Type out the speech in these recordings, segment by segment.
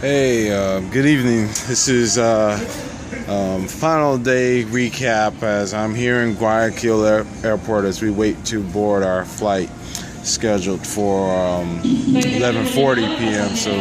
Hey, good evening. This is final day recap as I'm here in Guayaquil Airport as we wait to board our flight scheduled for 11:40 p.m. So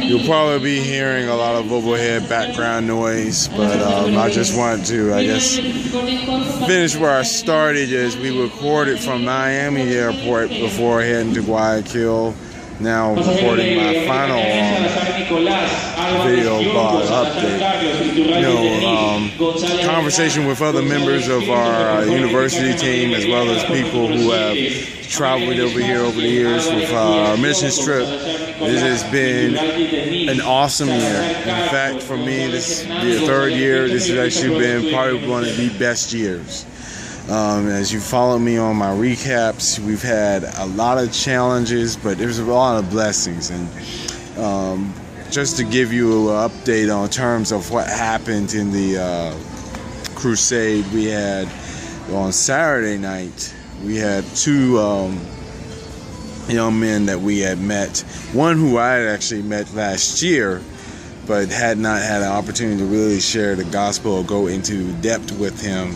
you'll probably be hearing a lot of overhead background noise, but I just wanted to, finish where I started as we recorded from Miami Airport before heading to Guayaquil. Now recording my final video update. Conversation with other members of our university team, as well as people who have traveled over here over the years with our missions trip. This has been an awesome year. In fact, for me, this is the third year. This has actually been probably one of the best years. As you follow me on my recaps, we've had a lot of challenges, but there's a lot of blessings. And just to give you an update on terms of what happened in the crusade, we had on Saturday night, we had two young men that we had met. One who I had actually met last year, but had not had an opportunity to really share the gospel or go into depth with him.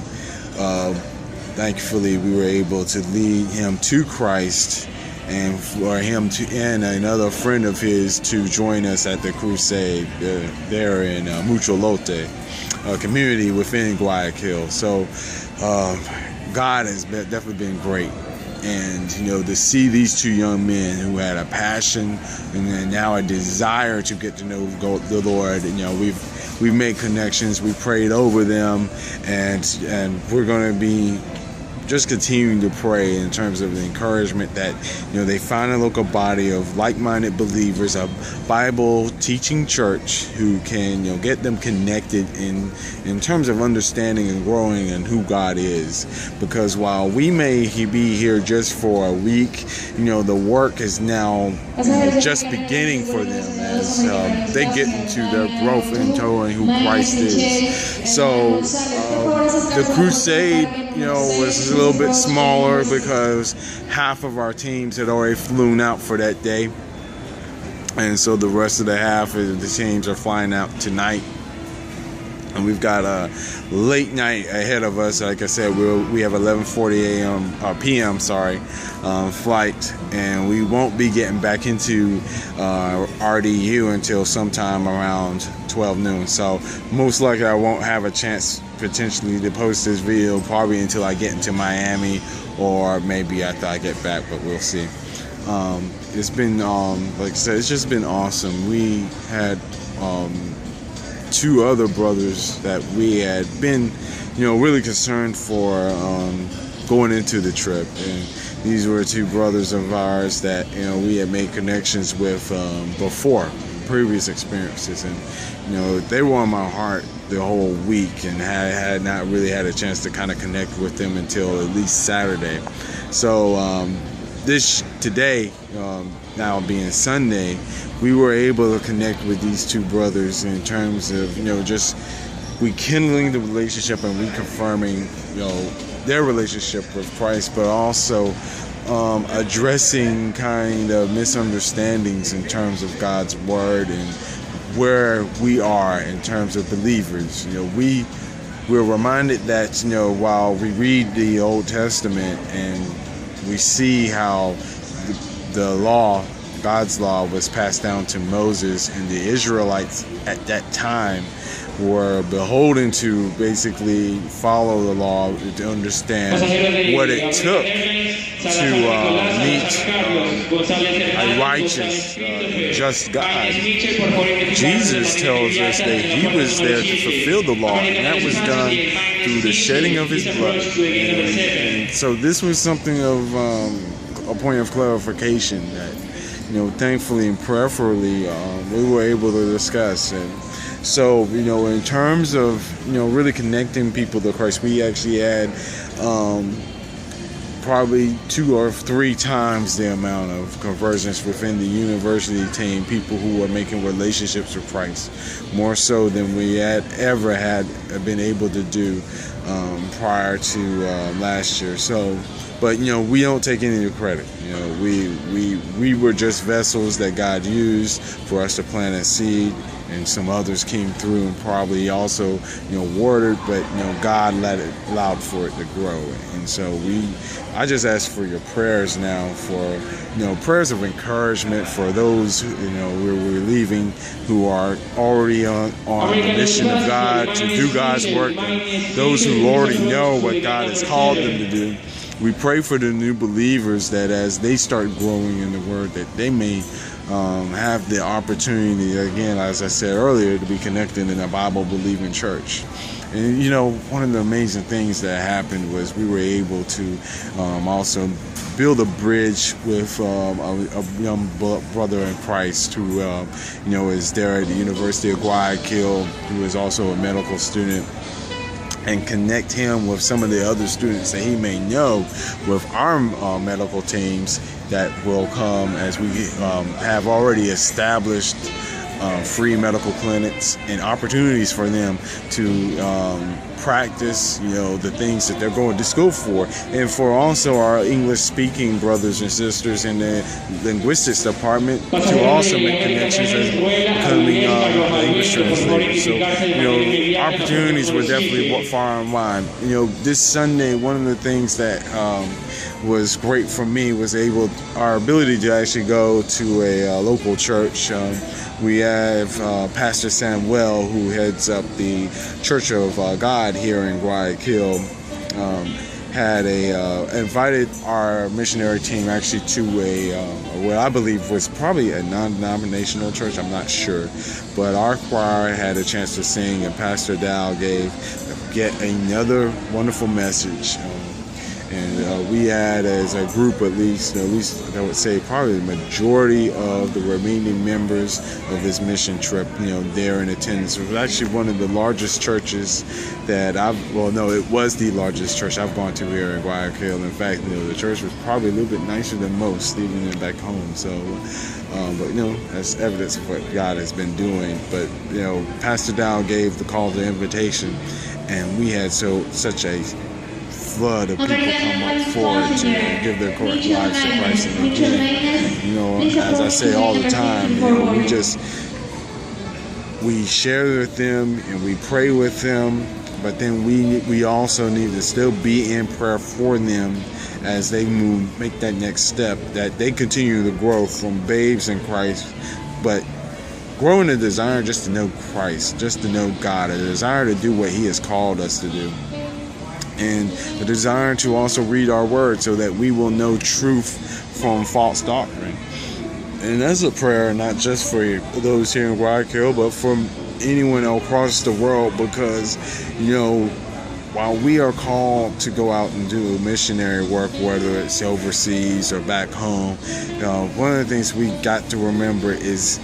Thankfully, we were able to lead him to Christ, and for him to and another friend of his to join us at the crusade there in Mucholote, a community within Guayaquil. So God has definitely been great. And to see these two young men who had a passion and then now a desire to get to know the Lord, we've made connections, we prayed over them, and we're going to be just continuing to pray in terms of the encouragement that they find a local body of like-minded believers, a Bible teaching church who can get them connected in terms of understanding and growing in who God is. Because while we may be here just for a week, the work is now just beginning for them as they get into their growth and knowing who Christ is. So the crusade was a little bit smaller because half of our teams had already flown out for that day, and so the rest of the half of the teams are flying out tonight, and we've got a late night ahead of us. Like I said, we have 11:40 p.m. Flight, and we won't be getting back into RDU until sometime around 12 noon. So most likely I won't have a chance potentially to post this video probably until I get into Miami, or maybe after I get back, but we'll see. It's been like I said, it's just been awesome. We had two other brothers that we had been really concerned for going into the trip, and these were two brothers of ours that we had made connections with before previous experiences, and they were on my heart the whole week, and had not really had a chance to kind of connect with them until at least Saturday. So today, now being Sunday, we were able to connect with these two brothers in terms of just rekindling the relationship and reconfirming their relationship with Christ, but also addressing kind of misunderstandings in terms of God's word and where we are in terms of believers. We're reminded that while we read the Old Testament and we see how the law, God's law, was passed down to Moses, and the Israelites at that time were beholden to basically follow the law to understand what it took to meet a righteous, just God. Jesus tells us that he was there to fulfill the law, and that was done through the shedding of his blood. And so this was something of a point of clarification that thankfully and prayerfully we were able to discuss. And so in terms of really connecting people to Christ, we actually had probably 2 or 3 times the amount of conversions within the university team, people who are making relationships with Christ, more so than we had ever been able to do prior to last year. So, but we don't take any of the credit. We were just vessels that God used for us to plant a seed, and some others came through and probably also watered, but God allowed for it to grow. And so I just ask for your prayers now, for prayers of encouragement for those we're leaving, who are already on the mission of God to do God's work, and those who already know what God has called them to do. We pray for the new believers, that as they start growing in the Word, that they may have the opportunity, again, as I said earlier, to be connected in a Bible-believing church. And one of the amazing things that happened was we were able to also build a bridge with a young brother in Christ who is there at the University of Guayaquil, who is also a medical student, and connect him with some of the other students that he may know with our medical teams that will come, as we have already established free medical clinics and opportunities for them to practice the things that they're going to school for, and for also our English-speaking brothers and sisters in the linguistics department to also make connections as becoming English translators. So opportunities were definitely far in mind. This Sunday, one of the things that was great for me was our ability to actually go to a local church. We have Pastor Samuel, who heads up the Church of God here in Guayaquil, had invited our missionary team actually to what I believe was probably a non-denominational church. I'm not sure, but our choir had a chance to sing, and Pastor Dow gave yet another wonderful message. And we had, as a group, at least I would say probably the majority of the remaining members of this mission trip, there in attendance. It was actually one of the largest churches that it was the largest church I've gone to here in Guayaquil. In fact, the church was probably a little bit nicer than most, even back home. So, but that's evidence of what God has been doing. But Pastor Dow gave the call to invitation, and we had such a flood of people come up forward to give their lives to Christ. And again, as I say all the time, we share with them and we pray with them, but then we also need to still be in prayer for them as they make that next step, that they continue to grow from babes in Christ, but growing a desire just to know Christ, just to know God, a desire to do what He has called us to do. And the desire to also read our word so that we will know truth from false doctrine. And that's a prayer not just for those here in Guayaquil, but for anyone across the world, because while we are called to go out and do missionary work, whether it's overseas or back home, one of the things we got to remember is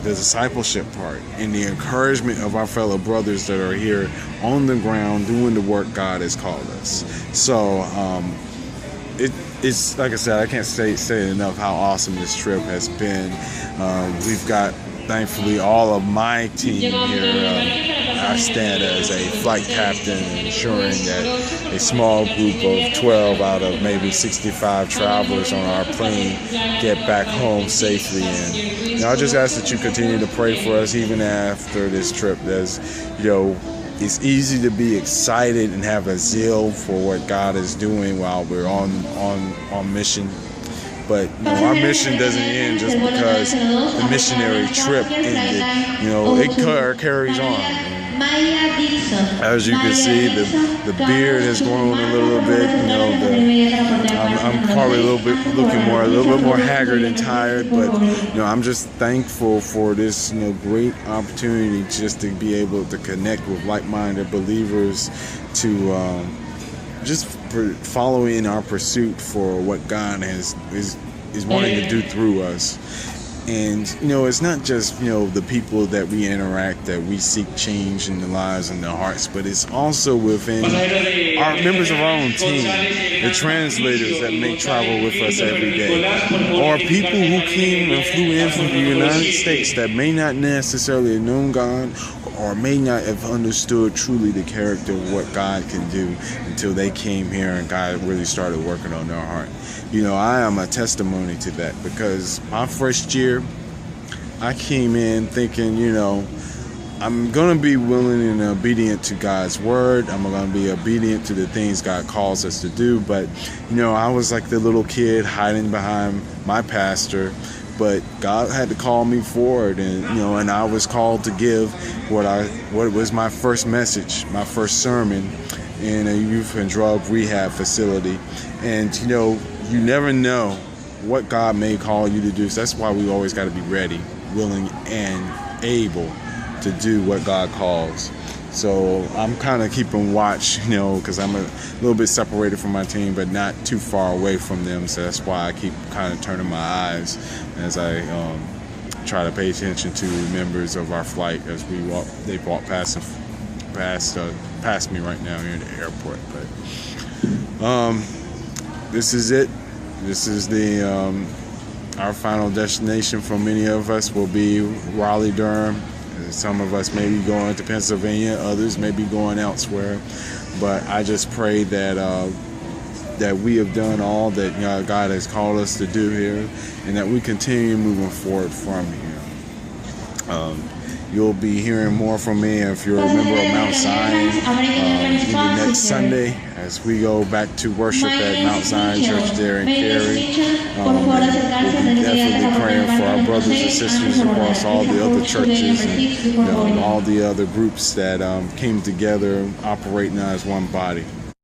the discipleship part and the encouragement of our fellow brothers that are here on the ground doing the work God has called us. So it's like I said, I can't say enough how awesome this trip has been. We've got, thankfully, all of my team here. I stand as a flight captain, ensuring that a small group of 12 out of maybe 65 travelers on our plane get back home safely. And I just ask that you continue to pray for us even after this trip. As it's easy to be excited and have a zeal for what God is doing while we're on mission. But our mission doesn't end just because the missionary trip ended. It carries on. As you can see, the beard has grown a little bit. I'm probably a little bit more haggard and tired. But I'm just thankful for this great opportunity just to be able to connect with like-minded believers, to just follow in our pursuit for what God is wanting to do through us. And it's not just the people that we interact, that we seek change in the lives and their hearts, but it's also within our members of our own team, the translators that make travel with us every day, or people who came and flew in from the United States that may not necessarily have known God or may not have understood truly the character of what God can do until they came here and God really started working on their heart. You know, I am a testimony to that, because my first year, I came in thinking, you know, I'm going to be willing and obedient to God's word. I'm going to be obedient to the things God calls us to do. But, you know, I was like the little kid hiding behind my pastor. But God had to call me forward, and you know, and I was called to give what was my first message, my first sermon in a youth and drug rehab facility. And you know, you never know what God may call you to do. So that's why we always got to be ready, willing, and able to do what God calls. So I'm kind of keeping watch, you know, because I'm a little bit separated from my team, but not too far away from them. So that's why I keep kind of turning my eyes as I try to pay attention to members of our flight as we walk. They walk past me right now here at the airport. But this is it. This is our final destination for many of us will be Raleigh, Durham. Some of us may be going to Pennsylvania, others may be going elsewhere. But I just pray that that we have done all that God has called us to do here, and that we continue moving forward from here. You'll be hearing more from me if you're a member of Mount Zion maybe next Sunday as we go back to worship at Mount Zion Church there in Cary. We'll be definitely praying for our brothers and sisters across all the other churches and all the other groups that came together operating as one body.